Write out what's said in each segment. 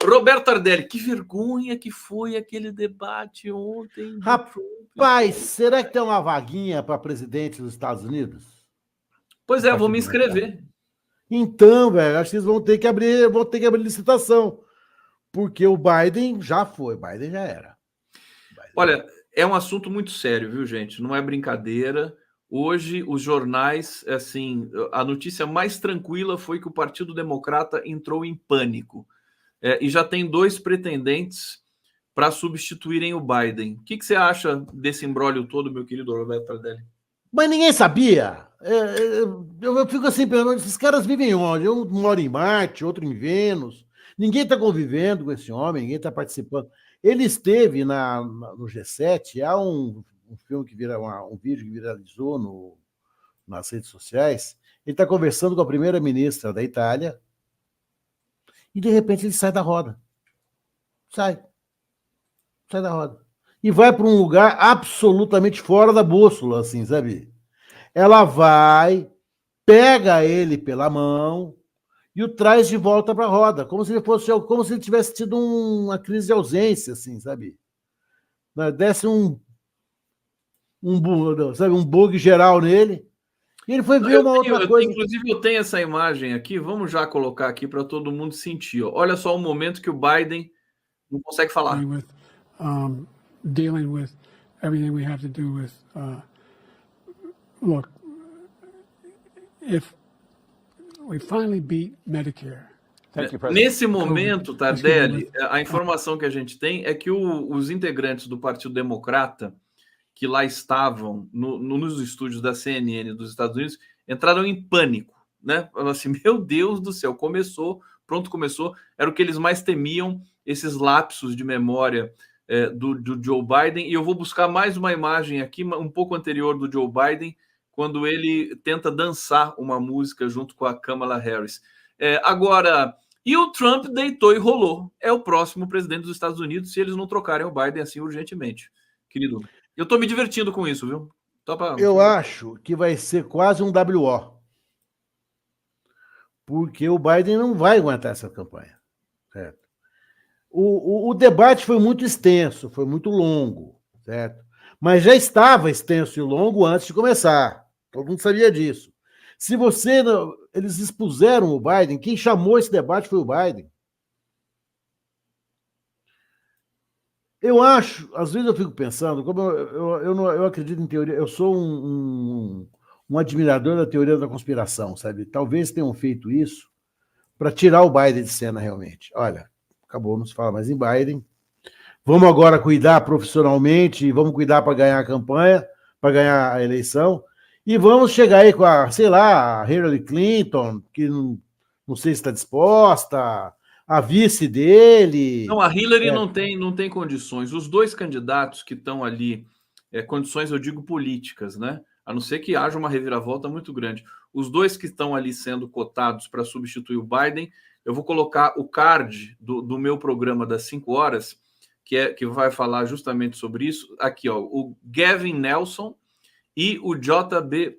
Roberto Tardelli, que vergonha que foi aquele debate ontem. Rapaz, será que tem uma vaguinha para presidente dos Estados Unidos? Pois é, vou me inscrever. Então, velho, acho que eles vão ter que abrir licitação. Porque o Biden já foi, Biden já era. Olha, é um assunto muito sério, viu, gente? Não é brincadeira. Hoje, os jornais, assim, a notícia mais tranquila foi que o Partido Democrata entrou em pânico. E já tem 2 pretendentes para substituírem o Biden. O que você acha desse imbróglio todo, meu querido Roberto Tardelli? Mas ninguém sabia. Eu fico assim pensando, esses caras vivem onde? Um mora em Marte, outro em Vênus. Ninguém está convivendo com esse homem, ninguém está participando. Ele esteve no G7, há um filme um vídeo que viralizou nas redes sociais. Ele está conversando com a primeira-ministra da Itália e, de repente, ele sai da roda. Sai da roda. E vai para um lugar absolutamente fora da bússola, assim, sabe? Ela vai, pega ele pela mão e o traz de volta para a roda, como se ele tivesse tido uma crise de ausência, assim, sabe? Desce um bug geral nele. E ele foi ver outra coisa. Inclusive, eu tenho essa imagem aqui, vamos já colocar aqui para todo mundo sentir. Ó. Olha só o momento que o Biden não consegue falar. Dealing with everything we have to do with, look, if we finally beat Medicare. Nesse momento, Tardelli, a informação que a gente tem é que os integrantes do Partido Democrata, que lá estavam nos estúdios da CNN dos Estados Unidos, entraram em pânico, né? Falaram assim, meu Deus do céu, começou, era o que eles mais temiam, esses lapsos de memória do Joe Biden. E eu vou buscar mais uma imagem aqui, um pouco anterior do Joe Biden, quando ele tenta dançar uma música junto com a Kamala Harris. Agora, e o Trump deitou e rolou. É o próximo presidente dos Estados Unidos, se eles não trocarem o Biden assim urgentemente. Querido, eu estou me divertindo com isso, viu? Eu acho que vai ser quase um WO. Porque o Biden não vai aguentar essa campanha. Certo? O debate foi muito extenso, foi muito longo, certo? Mas já estava extenso e longo antes de começar. Todo mundo sabia disso. Eles expuseram o Biden, quem chamou esse debate foi o Biden. Eu acho, às vezes eu fico pensando, como eu acredito em teoria, eu sou um admirador da teoria da conspiração, sabe? Talvez tenham feito isso para tirar o Biden de cena realmente. Olha, acabou, não se fala mais em Biden. Vamos agora cuidar profissionalmente, vamos cuidar para ganhar a campanha, para ganhar a eleição, e vamos chegar aí com a Hillary Clinton, que não sei se está disposta, a vice dele. Não, a Hillary não tem condições. Os 2 candidatos que estão ali, condições, eu digo, políticas, né? A não ser que haja uma reviravolta muito grande. Os 2 que estão ali sendo cotados para substituir o Biden, eu vou colocar o card do meu programa das 5 horas, que vai falar justamente sobre isso. Aqui, ó, o Gavin Nelson e o J.B.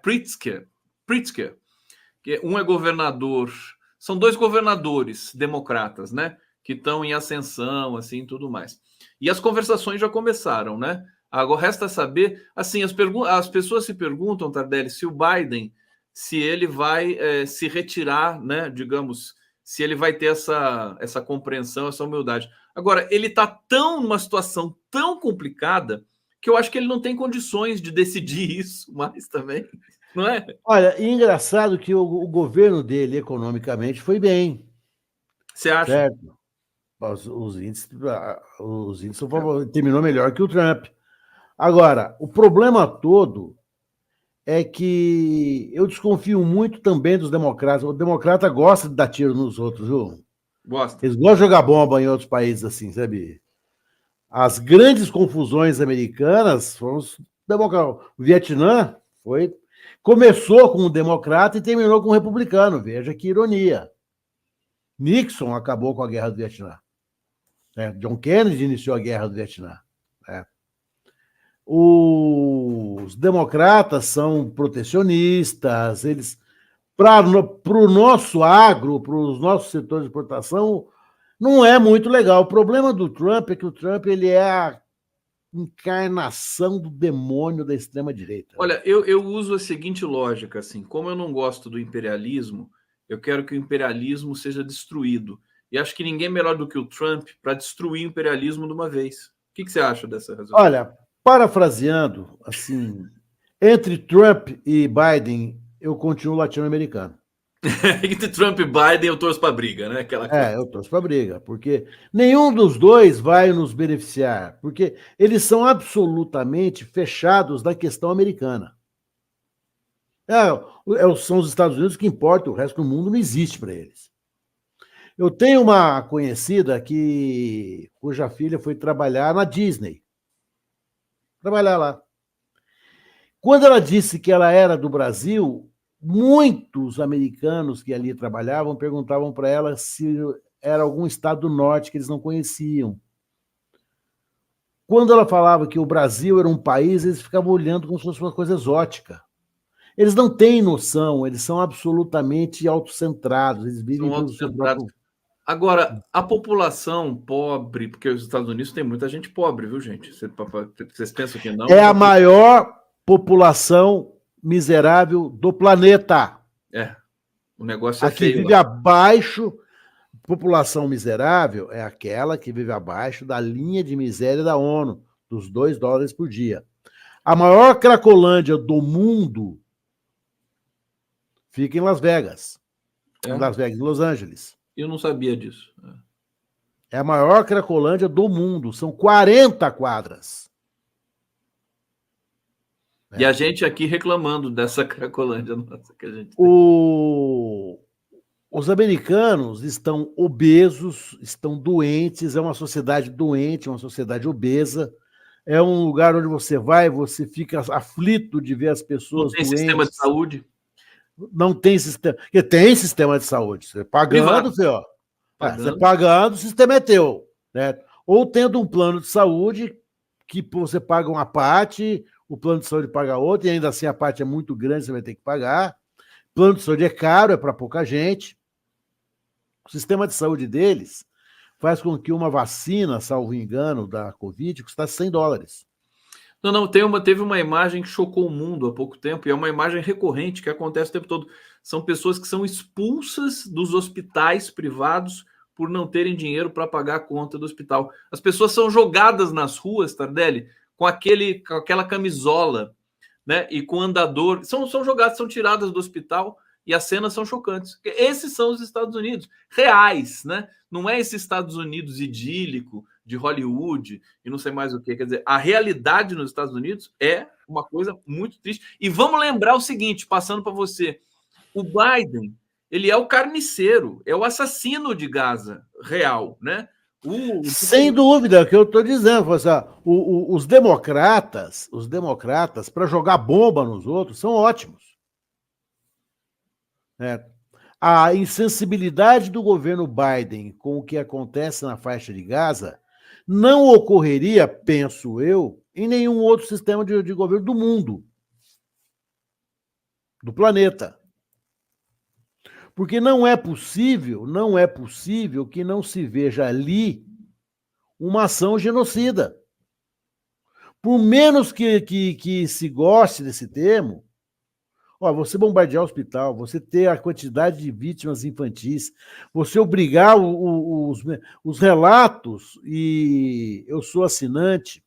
Pritzker, que um é governador. São 2 governadores democratas, né? Que estão em ascensão, assim, tudo mais. E as conversações já começaram, né? Agora resta saber, assim, as pessoas se perguntam, Tardelli, se o Biden, se ele vai se retirar, né? Digamos, se ele vai ter essa compreensão, essa humildade. Agora, ele está numa situação tão complicada que eu acho que ele não tem condições de decidir isso mais também. Não é? Olha, engraçado que o governo dele, economicamente, foi bem. Você acha? Certo? Os índices terminou melhor que o Trump. Agora, o problema todo é que eu desconfio muito também dos democratas. O democrata gosta de dar tiro nos outros, viu? Gosta. Eles gostam de jogar bomba em outros países, assim, sabe? As grandes confusões americanas foram os democratas. O Vietnã começou com um democrata e terminou com um republicano. Veja que ironia. Nixon acabou com a guerra do Vietnã. John Kennedy iniciou a guerra do Vietnã. Os democratas são protecionistas, eles para o nosso agro, para os nossos setores de exportação, não é muito legal. O problema do Trump é que o Trump ele é a encarnação do demônio da extrema-direita. Olha, eu uso a seguinte lógica, assim, como eu não gosto do imperialismo, eu quero que o imperialismo seja destruído. E acho que ninguém é melhor do que o Trump para destruir o imperialismo de uma vez. O que você acha dessa razão? Olha, parafraseando, assim, entre Trump e Biden, eu continuo latino-americano. Entre Trump e Biden, eu torço para briga, né? Aquela coisa. Eu torço para briga, porque nenhum dos dois vai nos beneficiar, porque eles são absolutamente fechados da questão americana. São os Estados Unidos que importam, o resto do mundo não existe para eles. Eu tenho uma conhecida cuja filha foi trabalhar na Disney. Trabalhar lá. Quando ela disse que ela era do Brasil, muitos americanos que ali trabalhavam perguntavam para ela se era algum estado do norte que eles não conheciam. Quando ela falava que o Brasil era um país, eles ficavam olhando como se fosse uma coisa exótica. Eles não têm noção, eles são absolutamente autocentrados, eles vivem pelo seu próprio... Agora, a população pobre, porque os Estados Unidos tem muita gente pobre, viu, gente? Vocês pensam que não? É a maior população miserável do planeta. O negócio é a que feio. Vive abaixo, população miserável é aquela que vive abaixo da linha de miséria da ONU, dos $2 por dia. A maior cracolândia do mundo fica em Las Vegas. Em Las Vegas, em Los Angeles. Eu não sabia disso. É a maior cracolândia do mundo. São 40 quadras. E a gente aqui reclamando dessa cracolândia nossa que a gente tem. Os americanos estão obesos, estão doentes, é uma sociedade doente, uma sociedade obesa. É um lugar onde você vai, você fica aflito de ver as pessoas doentes. Não tem sistema de saúde? Não tem sistema. Porque tem sistema de saúde. Você pagando, filho, você pagando, o sistema é teu. Né? Ou tendo um plano de saúde que você paga uma parte, o plano de saúde paga outra, e ainda assim a parte é muito grande, você vai ter que pagar. Plano de saúde é caro, é para pouca gente. O sistema de saúde deles faz com que uma vacina, salvo engano, da Covid, custasse $100. Não, teve uma imagem que chocou o mundo há pouco tempo, e é uma imagem recorrente que acontece o tempo todo. São pessoas que são expulsas dos hospitais privados por não terem dinheiro para pagar a conta do hospital. As pessoas são jogadas nas ruas, Tardelli, com aquela camisola, né? E com andador. São jogadas, são tiradas do hospital, e as cenas são chocantes. Esses são os Estados Unidos reais, né? Não é esse Estados Unidos idílico de Hollywood e não sei mais o que. Quer dizer, a realidade nos Estados Unidos é uma coisa muito triste. E vamos lembrar o seguinte, passando para você, o Biden, ele é o carniceiro, é o assassino de Gaza real, né? Sem dúvida, é o que eu estou dizendo. Os democratas, para jogar bomba nos outros, são ótimos. A insensibilidade do governo Biden com o que acontece na faixa de Gaza não ocorreria, penso eu, em nenhum outro sistema de governo do mundo, do planeta. Porque não é possível que não se veja ali uma ação genocida. Por menos que se goste desse termo, você bombardear o hospital, você ter a quantidade de vítimas infantis, você obrigar os relatos, e eu sou assinante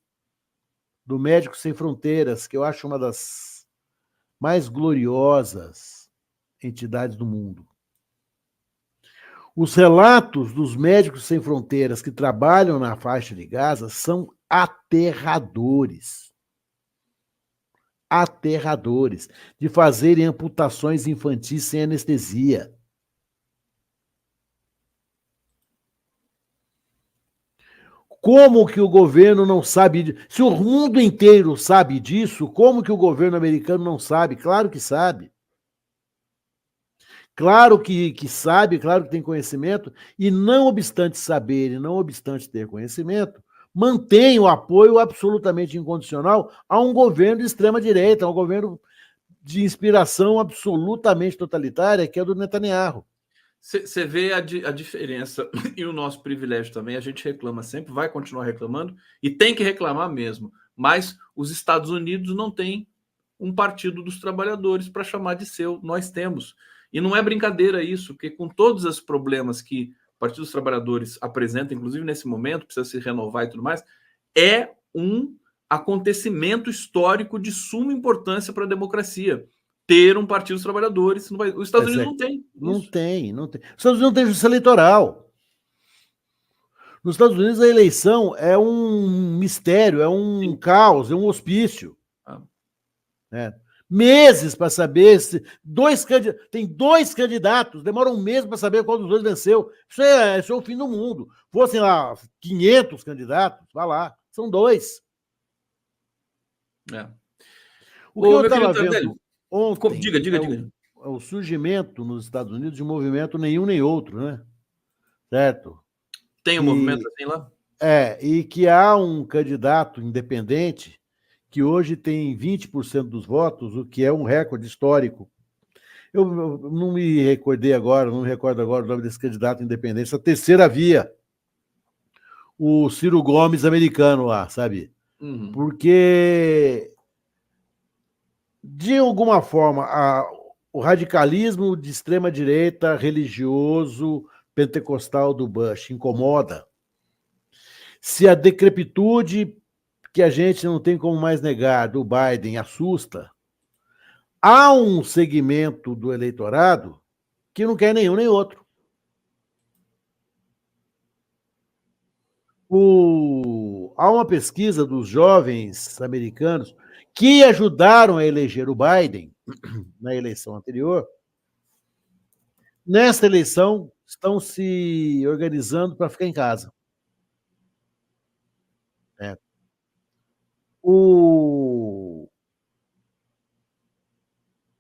do Médicos Sem Fronteiras, que eu acho uma das mais gloriosas entidades do mundo. Os relatos dos Médicos Sem Fronteiras que trabalham na faixa de Gaza são aterradores. De fazerem amputações infantis sem anestesia. Como que o governo não sabe? Se o mundo inteiro sabe disso, como que o governo americano não sabe? Claro que sabe. Claro que sabe, claro que tem conhecimento, e não obstante saber e não obstante ter conhecimento, mantém o apoio absolutamente incondicional a um governo de extrema-direita, a um governo de inspiração absolutamente totalitária, que é do Netanyahu. Você vê a diferença e o nosso privilégio também. A gente reclama sempre, vai continuar reclamando e tem que reclamar mesmo. Mas os Estados Unidos não têm um partido dos trabalhadores para chamar de seu. Nós temos. E não é brincadeira isso, porque com todos os problemas que o Partido dos Trabalhadores apresenta, inclusive nesse momento, precisa se renovar e tudo mais, é um acontecimento histórico de suma importância para a democracia. Ter um Partido dos Trabalhadores. Os Estados Unidos não tem. Não tem. Os Estados Unidos não tem justiça eleitoral. Nos Estados Unidos, a eleição é um mistério, é um caos, é um hospício. Meses para saber se tem dois candidatos, demora um mês para saber qual dos dois venceu. Isso é o fim do mundo. Fossem lá 500 candidatos, vá lá, são dois. O que eu estava vendo ontem diga. É o surgimento nos Estados Unidos de um movimento nenhum nem outro, né? Certo? Tem um movimento assim lá? E que há um candidato independente que hoje tem 20% dos votos, o que é um recorde histórico. Eu não me recordo agora o nome desse candidato independente, essa terceira via, o Ciro Gomes americano lá, sabe? Uhum. Porque, de alguma forma, o radicalismo de extrema-direita, religioso, pentecostal do Bush incomoda. Se a decrepitude que a gente não tem como mais negar do Biden assusta, há um segmento do eleitorado que não quer nenhum nem outro. Há uma pesquisa dos jovens americanos que ajudaram a eleger o Biden na eleição anterior. Nesta eleição, estão se organizando para ficar em casa.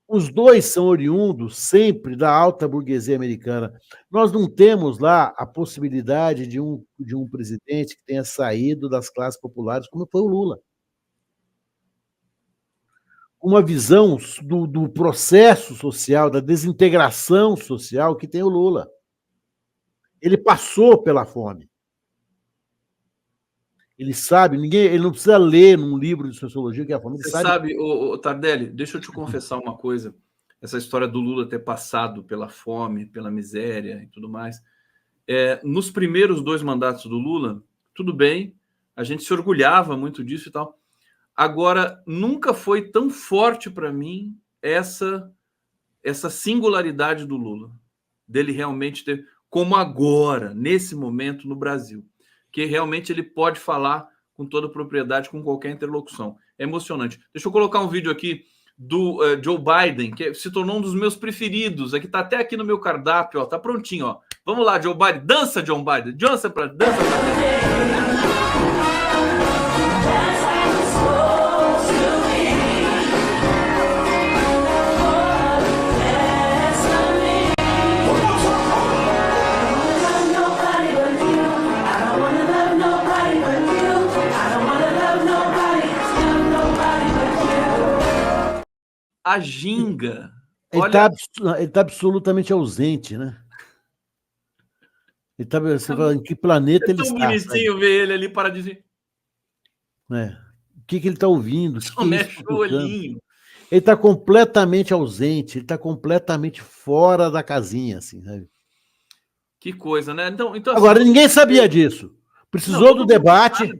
Os dois são oriundos sempre da alta burguesia americana. Nós não temos lá a possibilidade de um presidente que tenha saído das classes populares, como foi o Lula. Uma visão do processo social, da desintegração social que tem o Lula. Ele passou pela fome. Ele sabe, ele não precisa ler num livro de sociologia que é a fome. Você sabe, Tardelli, deixa eu te confessar uma coisa. Essa história do Lula ter passado pela fome, pela miséria e tudo mais. Nos primeiros 2 mandatos do Lula, tudo bem, a gente se orgulhava muito disso e tal. Agora, nunca foi tão forte para mim essa singularidade do Lula, dele realmente ter, como agora, nesse momento no Brasil, que realmente ele pode falar com toda propriedade, com qualquer interlocução. É emocionante. Deixa eu colocar um vídeo aqui do Joe Biden, que se tornou um dos meus preferidos. Aqui tá até aqui no meu cardápio, ó, tá prontinho, ó. Vamos lá, Joe Biden. Dança, Joe Biden. Dança pra a ginga. Ele tá absolutamente ausente, né? Você fala, em que planeta ele está? É tão bonitinho ver ele ali paradinho. O que ele está ouvindo? Só mexe o olhinho. Ele está completamente ausente, ele está completamente fora da casinha, assim, sabe? Que coisa, né? Então, agora, assim, ninguém sabia disso. Precisou do debate.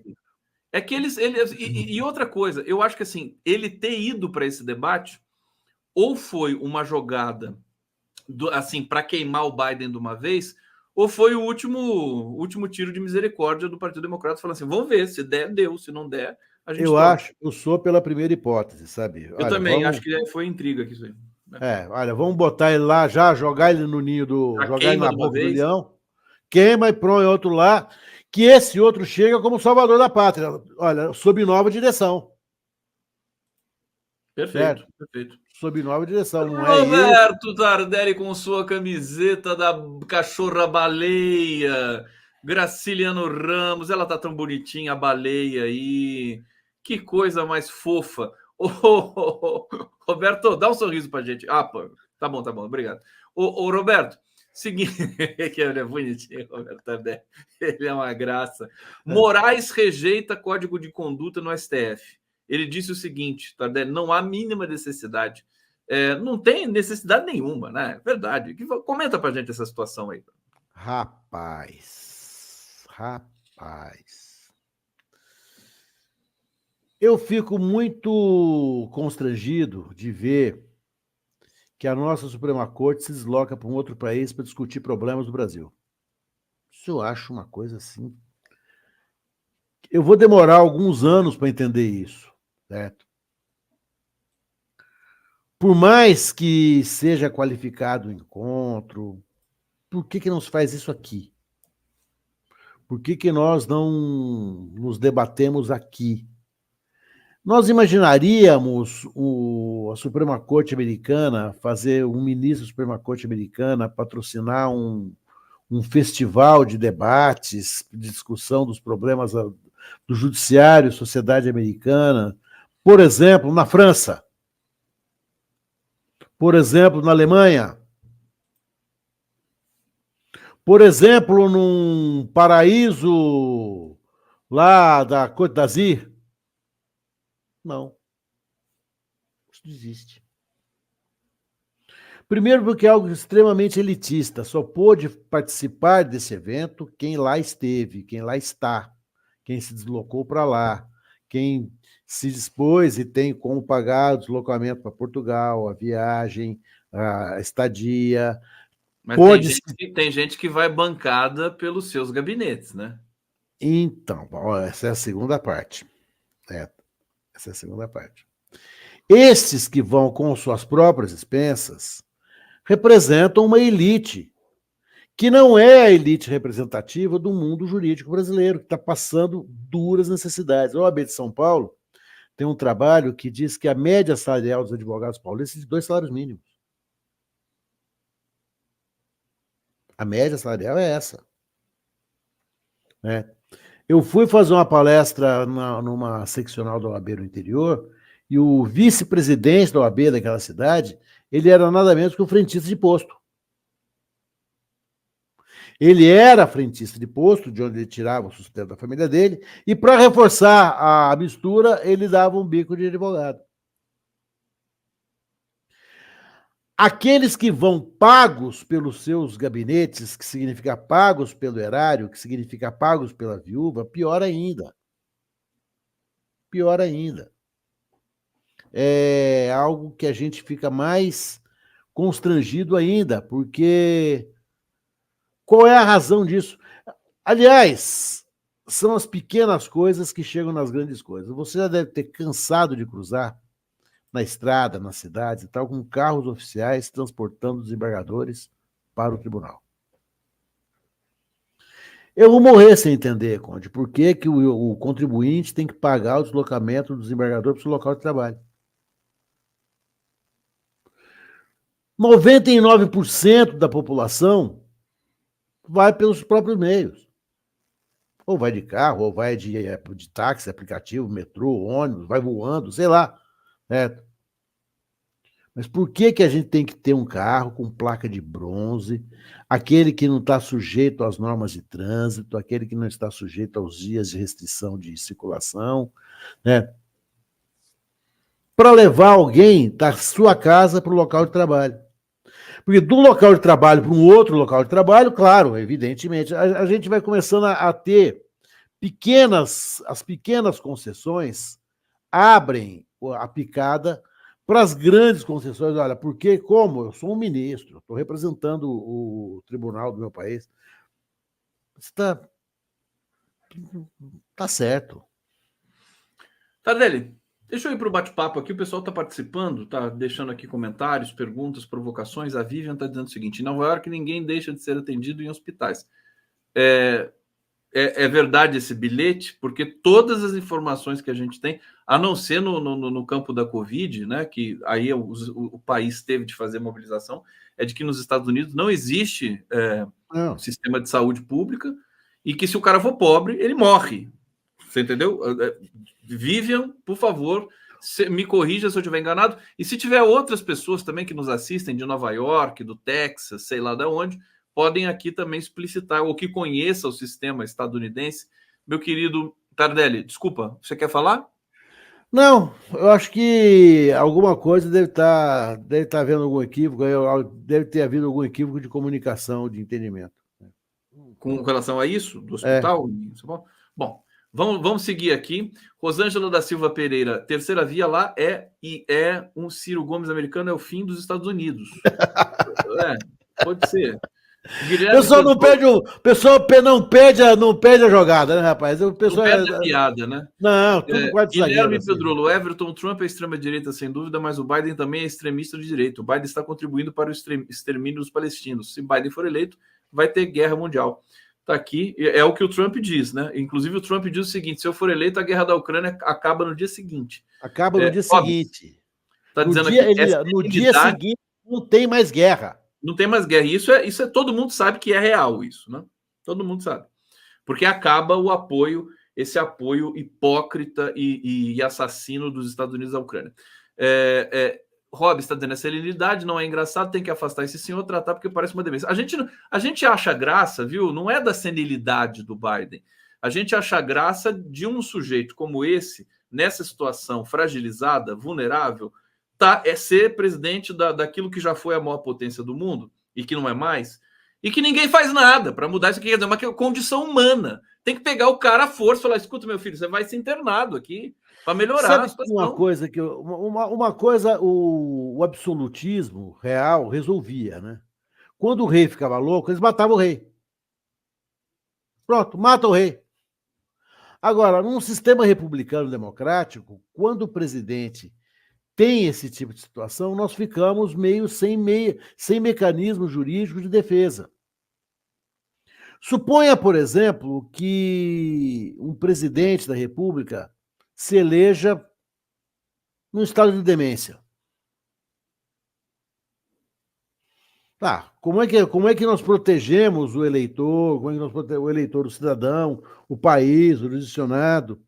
É que e outra coisa, eu acho que assim, ele ter ido para esse debate ou foi uma jogada assim para queimar o Biden de uma vez, ou foi o último tiro de misericórdia do Partido Democrata, falando assim, vamos ver, se der, deu, se não der, a gente eu sou pela primeira hipótese, sabe? Eu também acho que foi intriga aqui isso aí. Vamos botar ele lá já, jogar ele no ninho jogar ele na boca do leão, queima e põe outro lá, que esse outro chega como salvador da pátria, sob nova direção. Perfeito, perfeito. Sob nova direção, não Roberto Tardelli com sua camiseta da cachorra baleia, Graciliano Ramos, ela tá tão bonitinha, a baleia aí, que coisa mais fofa. Roberto, dá um sorriso pra gente. Ah, pô, tá bom, obrigado. Roberto, seguinte, que ele é bonitinho, Roberto Tardelli, ele é uma graça. Moraes rejeita código de conduta no STF. Ele disse o seguinte, Tardelli, não há mínima necessidade. Não tem necessidade nenhuma, né? É verdade. Comenta pra gente essa situação aí. Rapaz. Eu fico muito constrangido de ver que a nossa Suprema Corte se desloca para um outro país para discutir problemas do Brasil. Isso eu acho uma coisa assim. Eu vou demorar alguns anos para entender isso, certo? Por mais que seja qualificado o encontro, por que não se faz isso aqui? Por que nós não nos debatemos aqui? Nós imaginaríamos a Suprema Corte Americana fazer um ministro da Suprema Corte Americana patrocinar um festival de debates, de discussão dos problemas do judiciário, sociedade americana, por exemplo, na França, por exemplo, na Alemanha, por exemplo, num paraíso lá da Côte d'Azur. Não. Isso não existe. Primeiro porque é algo extremamente elitista. Só pôde participar desse evento quem lá esteve, quem lá está, quem se deslocou para lá, quem se dispôs e tem como pagar o deslocamento para Portugal, a viagem, a estadia. Mas tem gente que vai bancada pelos seus gabinetes, né? Então, essa é a segunda parte. Essa é a segunda parte. Estes que vão com suas próprias expensas representam uma elite que não é a elite representativa do mundo jurídico brasileiro, que está passando duras necessidades. A OAB de São Paulo tem um trabalho que diz que a média salarial dos advogados paulistas é de 2 salários mínimos. A média salarial é essa. Eu fui fazer uma palestra numa seccional da OAB no interior e o vice-presidente da OAB daquela cidade, ele era nada menos que um frentista de posto. Ele era frentista de posto, de onde ele tirava o sustento da família dele, e para reforçar a mistura, ele dava um bico de advogado. Aqueles que vão pagos pelos seus gabinetes, que significa pagos pelo erário, que significa pagos pela viúva, pior ainda. Pior ainda. É algo que a gente fica mais constrangido ainda, porque qual é a razão disso? Aliás, são as pequenas coisas que chegam nas grandes coisas. Você já deve ter cansado de cruzar na estrada, nas cidades e tal, com carros oficiais transportando desembargadores para o tribunal. Eu vou morrer sem entender, Conde, por que o contribuinte tem que pagar o deslocamento do desembargador para o seu local de trabalho. 99% da população vai pelos próprios meios. Ou vai de carro, ou vai de táxi, aplicativo, metrô, ônibus, vai voando, sei lá. Certo? Mas por que a gente tem que ter um carro com placa de bronze, aquele que não está sujeito às normas de trânsito, aquele que não está sujeito aos dias de restrição de circulação, né? Para levar alguém da sua casa para o local de trabalho. Porque do local de trabalho para um outro local de trabalho, claro, evidentemente, a gente vai começando a ter as pequenas concessões abrem a picada para as grandes concessões. Olha, porque como eu sou um ministro, estou representando o tribunal do meu país, está certo. Tardelli, deixa eu ir para o bate-papo aqui. O pessoal está participando, está deixando aqui comentários, perguntas, provocações. A Vivian está dizendo o seguinte: em Nova York ninguém deixa de ser atendido em hospitais. É verdade esse bilhete, porque todas as informações que a gente tem, a não ser no campo da Covid, né, que aí o país teve de fazer mobilização, é de que nos Estados Unidos não existe sistema de saúde pública e que se o cara for pobre, ele morre. Você entendeu? Vivian, por favor, Me corrija se eu estiver enganado. E se tiver outras pessoas também que nos assistem de Nova York, do Texas, sei lá de onde, podem aqui também explicitar, ou que conheça o sistema estadunidense. Meu querido Tardelli, desculpa, você quer falar? Não, eu acho que alguma coisa deve estar havendo algum equívoco, deve ter havido algum equívoco de comunicação, de entendimento. Com relação a isso, do hospital? Bom, vamos seguir aqui. Rosângela da Silva Pereira, terceira via lá é um Ciro Gomes americano, é o fim dos Estados Unidos. Pode ser. O pessoal não pede, não pede a jogada, né, rapaz? O pessoal não pede a piada, né? Não, tudo quase Guilherme Pedrolo, Everton, Trump é extrema-direita, sem dúvida, mas o Biden também é extremista de direita. O Biden está contribuindo para o extermínio dos palestinos. Se Biden for eleito, vai ter guerra mundial. Está aqui, é o que o Trump diz, né? Inclusive, o Trump diz o seguinte: se eu for eleito, a guerra da Ucrânia acaba no dia seguinte. Acaba no dia seguinte. Está dizendo aqui, no dia seguinte não tem mais guerra. Não tem mais guerra. Isso é todo mundo sabe que é real, isso, né? Todo mundo sabe. Porque acaba o apoio, esse apoio hipócrita e assassino dos Estados Unidos à Ucrânia. Rob está dizendo, a serenidade não é engraçado, tem que afastar esse senhor, tratar porque parece uma demência. A gente acha graça, viu? Não é da senilidade do Biden. A gente acha graça de um sujeito como esse, nessa situação fragilizada, vulnerável, é ser presidente daquilo que já foi a maior potência do mundo e que não é mais, e que ninguém faz nada para mudar isso aqui. Quer dizer, uma condição humana. Tem que pegar o cara à força e falar: escuta, meu filho, você vai ser internado aqui para melhorar a situação. Uma coisa o absolutismo real resolvia, né? Quando o rei ficava louco, eles matavam o rei. Pronto, mata o rei. Agora, num sistema republicano democrático, quando o presidente tem esse tipo de situação, nós ficamos sem mecanismo jurídico de defesa. Suponha, por exemplo, que um presidente da República se eleja num estado de demência. Como é que nós protegemos o eleitor? Como é que nós protegemos o eleitor, o cidadão, o país, o jurisdicionado?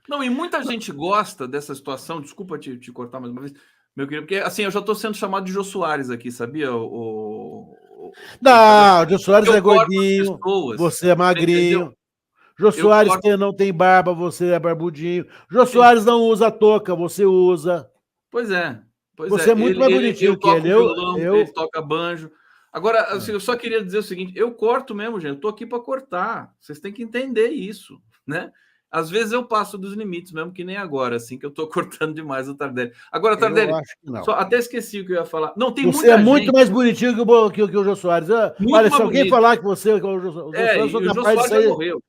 Não, e muita gente gosta dessa situação. Desculpa te cortar mais uma vez, meu querido, porque assim, eu já estou sendo chamado de Jô Soares aqui, sabia? Não, o Jô Soares é gordinho, você é magrinho. Jô Soares não tem barba, você é barbudinho. Jô Soares não usa touca, você usa. Pois é. Você é muito mais bonitinho que ele. Ele toca banjo. Agora, assim, eu só queria dizer o seguinte: eu corto mesmo, gente. Eu tô aqui para cortar. Vocês têm que entender isso, né? Às vezes eu passo dos limites mesmo, que nem agora, assim, que eu tô cortando demais o Tardelli. Agora, Tardelli, até esqueci o que eu ia falar. Não, tem você é muito mais bonitinho que o Jô Soares. Olha, se alguém falar que você é o Jô Soares, o Jô Soares já morreu.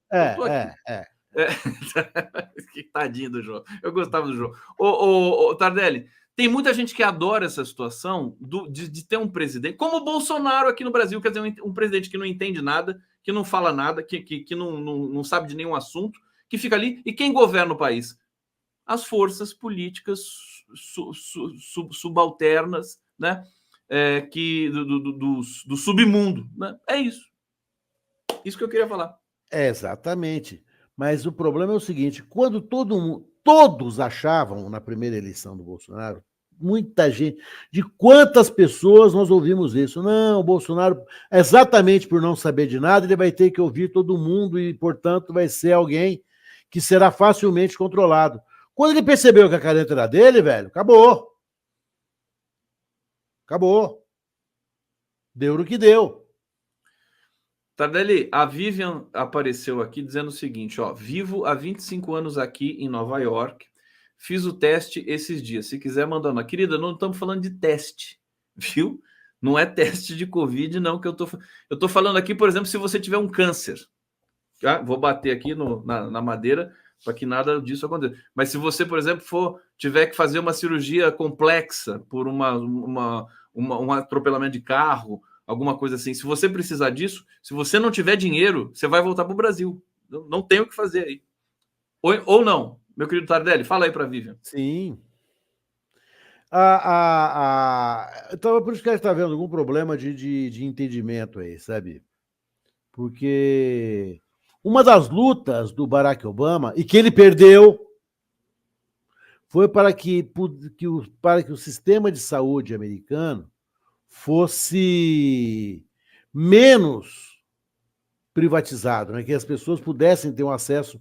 Que tadinho do Jô. Eu gostava do Jô. Ô, Tardelli, tem muita gente que adora essa situação de ter um presidente, como o Bolsonaro aqui no Brasil, quer dizer, um presidente que não entende nada, que não fala nada, que não sabe de nenhum assunto, que fica ali. E quem governa o país? As forças políticas subalternas, né? Do submundo. Né? É isso. Isso que eu queria falar. Exatamente. Mas o problema é o seguinte: quando todos achavam na primeira eleição do Bolsonaro, muita gente, de quantas pessoas nós ouvimos isso? Não, o Bolsonaro, exatamente por não saber de nada, ele vai ter que ouvir todo mundo e, portanto, vai ser alguém que será facilmente controlado. Quando ele percebeu que a caneta era dele, velho, acabou. Acabou. Deu no que deu. Tardelli, a Vivian apareceu aqui dizendo o seguinte, ó: vivo há 25 anos aqui em Nova York, fiz o teste esses dias, se quiser mandar. Querida, não estamos falando de teste, viu? Não é teste de Covid, não, que eu tô falando aqui, por exemplo, se você tiver um câncer. Tá? Vou bater aqui na madeira para que nada disso aconteça. Mas se você, por exemplo, tiver que fazer uma cirurgia complexa por um atropelamento de carro, alguma coisa assim, se você precisar disso, se você não tiver dinheiro, você vai voltar para o Brasil. Não tem o que fazer aí. Ou não, meu querido Tardelli, fala aí para a Vivian. Sim. Então, por isso que a gente está vendo algum problema de entendimento aí, sabe? Porque uma das lutas do Barack Obama, e que ele perdeu, foi para que o sistema de saúde americano fosse menos privatizado, né? Que as pessoas pudessem ter um acesso,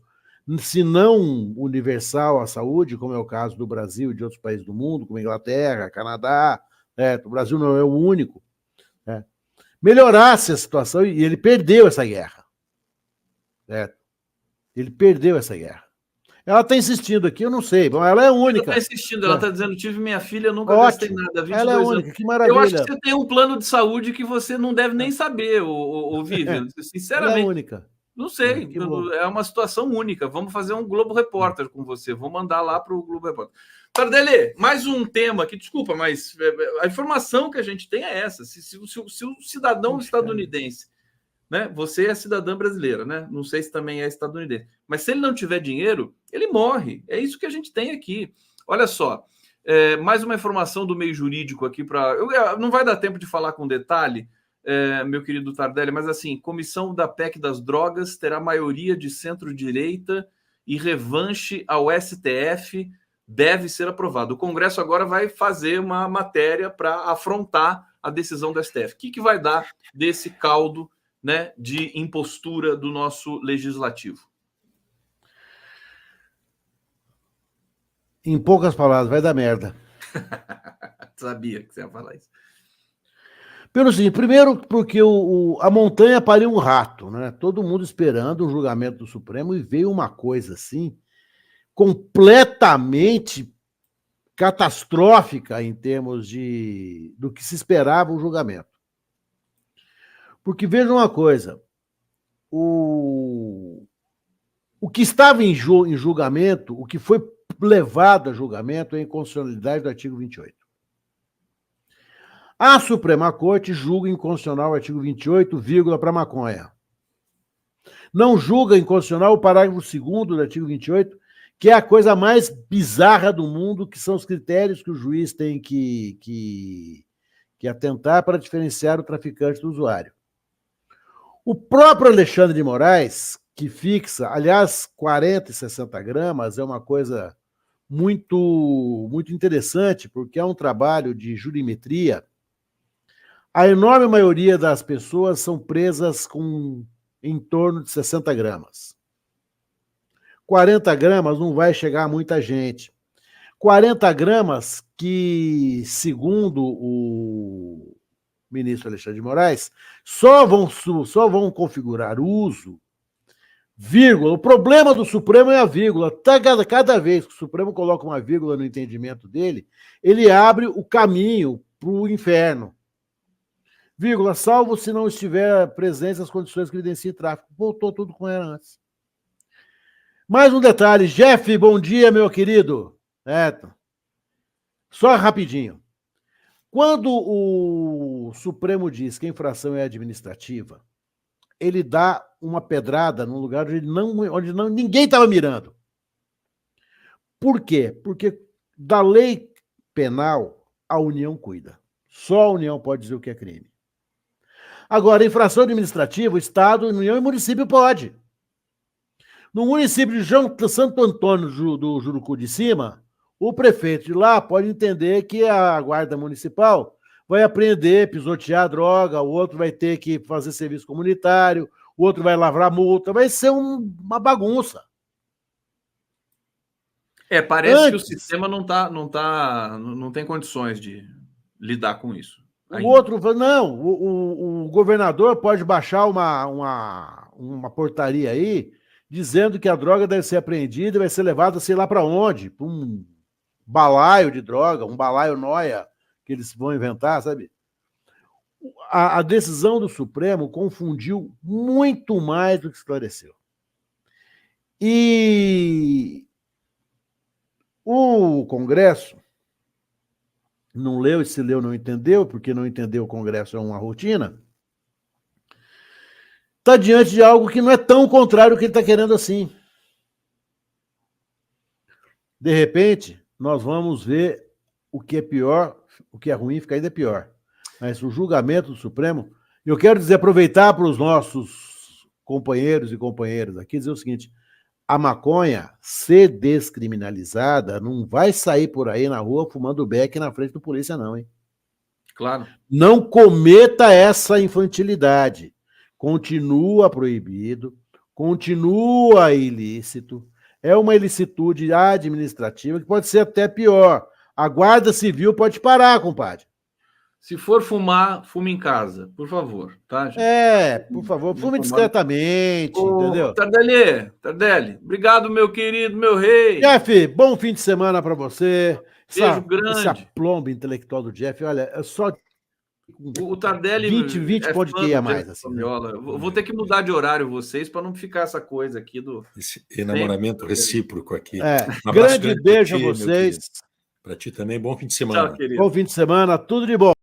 se não universal à saúde, como é o caso do Brasil e de outros países do mundo, como a Inglaterra, Canadá, o Brasil não é o único, né? Melhorasse a situação, e ele perdeu essa guerra. Ele perdeu essa guerra. Ela está insistindo aqui, eu não sei. Bom, ela é única. Ela está insistindo, ela está dizendo: tive minha filha, nunca Ótimo. gastei nada. 22 ela é única, anos. que maravilha. Eu acho que você tem um plano de saúde que você não deve nem saber, Vivian. Sinceramente. Ela é única. Não sei, é uma situação única. Vamos fazer um Globo Repórter com você. Vou mandar lá para o Globo Repórter. Tardelli, mais um tema aqui, desculpa, mas a informação que a gente tem é essa. Se o cidadão estadunidense, né? Você é cidadã brasileira, né? Não sei se também é estadunidense. Mas se ele não tiver dinheiro, ele morre. É isso que a gente tem aqui. Olha só, mais uma informação do meio jurídico aqui para. Não vai dar tempo de falar com detalhe, meu querido Tardelli, mas assim, comissão da PEC das drogas terá maioria de centro-direita e revanche ao STF deve ser aprovado. O Congresso agora vai fazer uma matéria para afrontar a decisão do STF. O que vai dar desse caldo, né, de impostura do nosso legislativo? Em poucas palavras, vai dar merda. Sabia que você ia falar isso. Pelo seguinte, primeiro porque a montanha pariu um rato, né? Todo mundo esperando o julgamento do Supremo e veio uma coisa assim, completamente catastrófica em termos do que se esperava o julgamento. Porque veja uma coisa, o que estava em julgamento, o que foi levado a julgamento é a inconstitucionalidade do artigo 28. A Suprema Corte julga inconstitucional o artigo 28, para maconha. Não julga inconstitucional o parágrafo 2º do artigo 28, que é a coisa mais bizarra do mundo, que são os critérios que o juiz tem que atentar para diferenciar o traficante do usuário. O próprio Alexandre de Moraes, que fixa, aliás, 40 e 60 gramas, é uma coisa muito, muito interessante, porque é um trabalho de jurimetria. A enorme maioria das pessoas são presas com em torno de 60 gramas. 40 gramas não vai chegar a muita gente. 40 gramas que, segundo o ministro Alexandre de Moraes, só vão configurar uso, vírgula. O problema do Supremo é a vírgula. Cada vez que o Supremo coloca uma vírgula no entendimento dele, ele abre o caminho para o inferno. Vírgula, salvo se não estiver presente as condições que evidenciem tráfico. Voltou tudo com ela antes. Mais um detalhe. Jeff, bom dia, meu querido. Só rapidinho. Quando o Supremo diz que a infração é administrativa, ele dá uma pedrada num lugar onde ninguém estava mirando. Por quê? Porque da lei penal a União cuida. Só a União pode dizer o que é crime. Agora, infração administrativa, o Estado, União e município pode. No município de Santo Antônio do Jurucu de Cima, o prefeito de lá pode entender que a guarda municipal vai apreender, pisotear droga, o outro vai ter que fazer serviço comunitário, o outro vai lavrar multa, vai ser uma bagunça. Parece que o sistema não tem condições de lidar com isso. O outro fala, não, o governador pode baixar uma portaria aí dizendo que a droga deve ser apreendida e vai ser levada sei lá para onde, para um balaio de droga, um balaio noia que eles vão inventar, sabe? A decisão do Supremo confundiu muito mais do que esclareceu. E o Congresso não leu, e se leu não entendeu, porque não entendeu o Congresso é uma rotina, está diante de algo que não é tão contrário ao que ele está querendo assim. De repente, nós vamos ver o que é pior, o que é ruim fica ainda pior. Mas o julgamento do Supremo, eu quero aproveitar para os nossos companheiros e companheiras aqui, dizer o seguinte, a maconha, ser descriminalizada, não vai sair por aí na rua fumando beck na frente do polícia, não, hein? Claro. Não cometa essa infantilidade. Continua proibido, continua ilícito. É uma ilicitude administrativa que pode ser até pior. A Guarda Civil pode parar, compadre. Se for fumar, fume em casa, por favor, tá, gente? Por favor, fume discretamente, entendeu? Tardelli, obrigado, meu querido, meu rei. Jeff, bom fim de semana para você. Beijo grande. Esse aplombo intelectual do Jeff, olha, é só o Tardelli 20 pode que a mais. Assim, né? Vou ter que mudar de horário vocês para não ficar essa coisa aqui do... Esse enamoramento recíproco aqui. Grande beijo a vocês. Para ti também, bom fim de semana. Tchau, querido. Bom fim de semana, tudo de bom.